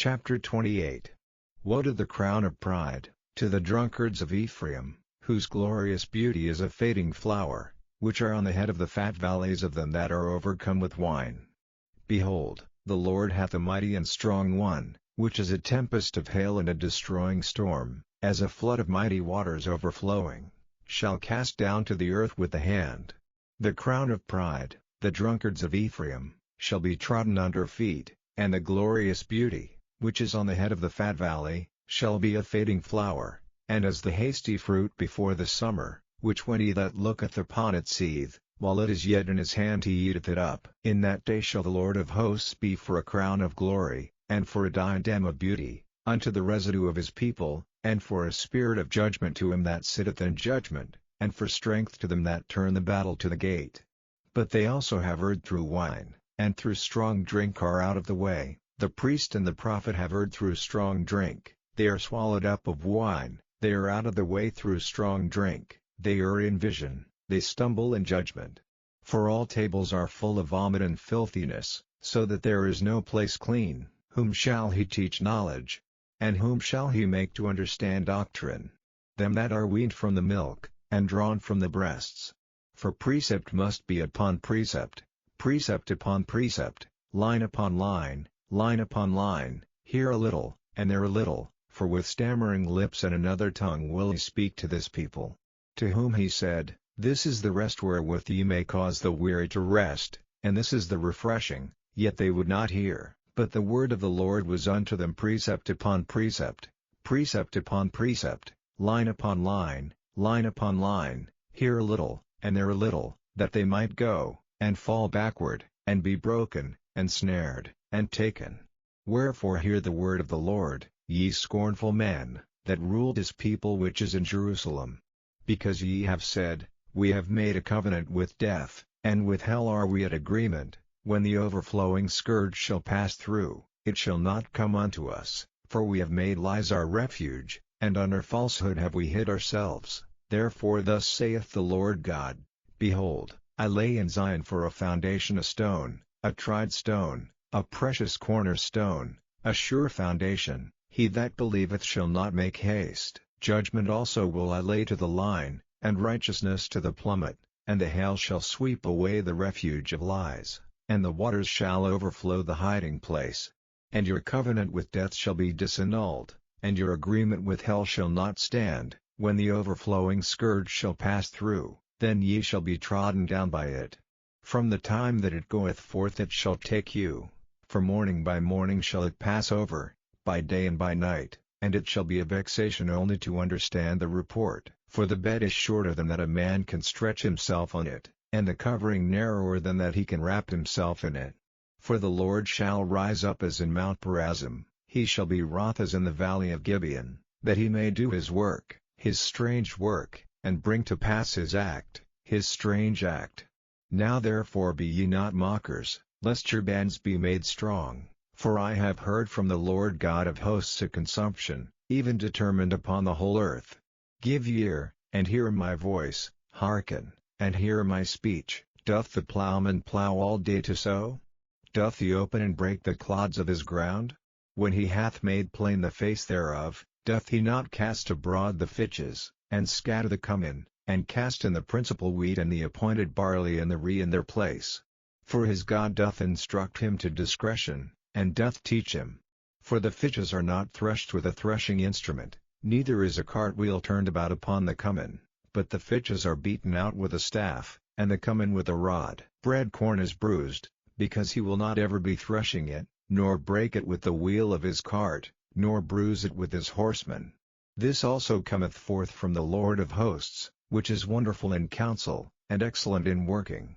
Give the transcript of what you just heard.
Chapter 28. Woe to the crown of pride, to the drunkards of Ephraim, whose glorious beauty is a fading flower, which are on the head of the fat valleys of them that are overcome with wine. Behold, the Lord hath a mighty and strong one, which is a tempest of hail and a destroying storm, as a flood of mighty waters overflowing, shall cast down to the earth with the hand. The crown of pride, the drunkards of Ephraim, shall be trodden under feet, and the glorious beauty, which is on the head of the fat valley, shall be a fading flower, and as the hasty fruit before the summer, which when he that looketh upon it seeth, while it is yet in his hand he eateth it up. In that day shall the Lord of hosts be for a crown of glory, and for a diadem of beauty, unto the residue of his people, and for a spirit of judgment to him that sitteth in judgment, and for strength to them that turn the battle to the gate. But they also have erred through wine, and through strong drink are out of the way. The priest and the prophet have erred through strong drink, they are swallowed up of wine, they are out of the way through strong drink, they err in vision, they stumble in judgment. For all tables are full of vomit and filthiness, so that there is no place clean. Whom shall he teach knowledge? And whom shall he make to understand doctrine? Them that are weaned from the milk, and drawn from the breasts. For precept must be upon precept, precept upon precept, line upon line, line upon line, here a little, and there a little, for with stammering lips and another tongue will he speak to this people. To whom he said, This is the rest wherewith ye may cause the weary to rest, and this is the refreshing, yet they would not hear. But the word of the Lord was unto them precept upon precept, precept upon precept, line upon line, line upon line, here a little, and there a little, that they might go, and fall backward, and be broken, and snared, and taken. Wherefore hear the word of the Lord, ye scornful men, that ruled his people which is in Jerusalem. Because ye have said, We have made a covenant with death, and with hell are we at agreement, when the overflowing scourge shall pass through, it shall not come unto us, for we have made lies our refuge, and under falsehood have we hid ourselves. Therefore thus saith the Lord God, Behold, I lay in Zion for a foundation a stone, a tried stone, a precious cornerstone, a sure foundation, he that believeth shall not make haste. Judgment also will I lay to the line, and righteousness to the plummet, and the hail shall sweep away the refuge of lies, and the waters shall overflow the hiding place. And your covenant with death shall be disannulled, and your agreement with hell shall not stand. When the overflowing scourge shall pass through, then ye shall be trodden down by it. From the time that it goeth forth it shall take you, for morning by morning shall it pass over, by day and by night, and it shall be a vexation only to understand the report. For the bed is shorter than that a man can stretch himself on it, and the covering narrower than that he can wrap himself in it. For the Lord shall rise up as in Mount Perazim, he shall be wroth as in the valley of Gibeon, that he may do his work, his strange work, and bring to pass his act, his strange act. Now therefore be ye not mockers, lest your bands be made strong, for I have heard from the Lord God of hosts a consumption, even determined upon the whole earth. Give ear, and hear my voice, hearken, and hear my speech. Doth the plowman plow all day to sow? Doth he open and break the clods of his ground? When he hath made plain the face thereof, doth he not cast abroad the fitches, and scatter the cummin, and cast in the principal wheat and the appointed barley and the rye in their place? For his God doth instruct him to discretion, and doth teach him. For the fitches are not threshed with a threshing instrument, neither is a cartwheel turned about upon the cummin, but the fitches are beaten out with a staff, and the cummin with a rod. Bread corn is bruised, because he will not ever be threshing it, nor break it with the wheel of his cart, nor bruise it with his horsemen. This also cometh forth from the Lord of hosts, which is wonderful in counsel, and excellent in working.